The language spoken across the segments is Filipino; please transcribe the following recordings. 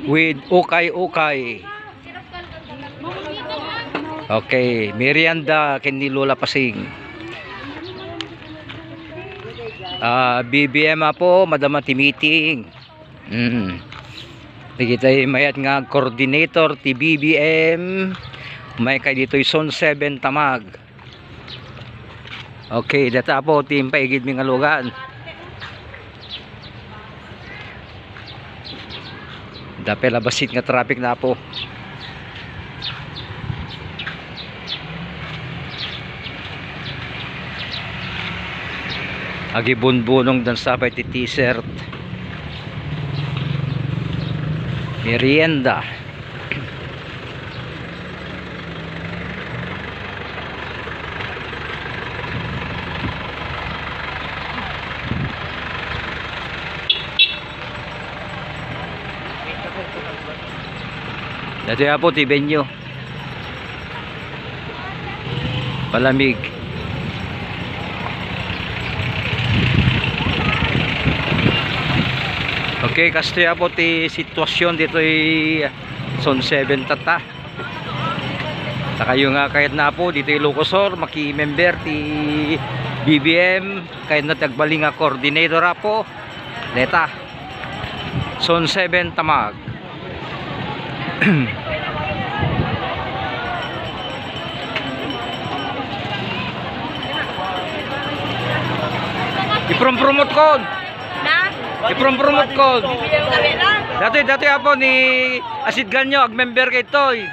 With ukay-ukay. Okay, merienda kini Lola Pasing. BBM po, madamati meeting. Kita mayat nga coordinator ti BBM. May kay dito Zone 7 Tamag. Okay, data po team paigid mi nga lugan. Dapat labasit nga traffic na po. Agi bunbunong dan sabay ti t-shirt. Merienda. Dati po ti venue. Palamig. Okay, kastya po ti sitwasyon dito ay Zone 7 tata. Kayo nga kahit na po dito ay Lucosor, maki-member ti BBM, kahit na tagbaling nga coordinator po. Deta. Zone 7 Tamag. I-promote ko. I-promote ko. Dati ako ni Asid Ganyo, ag-member kay Toy.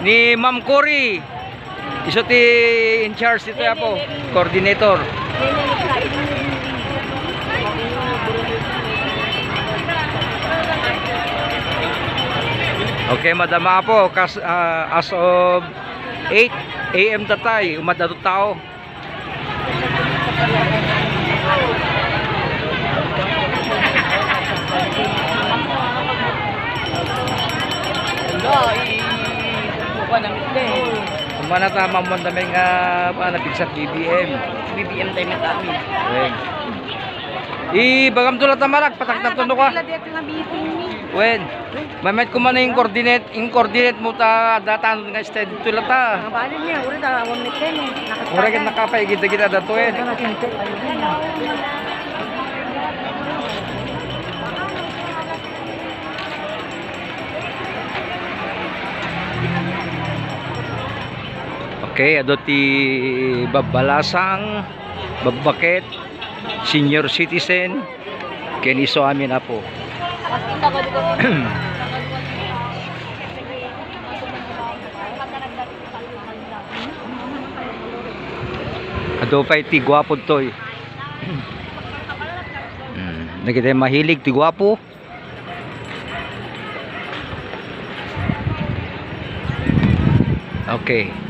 Ni Ma'am Cory. Iso ti in charge dito ako, coordinator. Okay, madama po as of 8 AM tatay, umadato tao. Mana tama mo namin nga nabigsak BBM tayo na kami. Bagam tulad tamarag patak tuno ka. Wen. Mamet ko man yung coordinate mo ta datan nga steady tulad ta. Balin niya, uri ta awam niten. Ura gid nakapay kita datuin. Okay, ado ti babalasang, babakit, senior citizen, keniso amin na po. Ado pa ti gwapo toy. Nakita mahilig ti gwapo. Okay.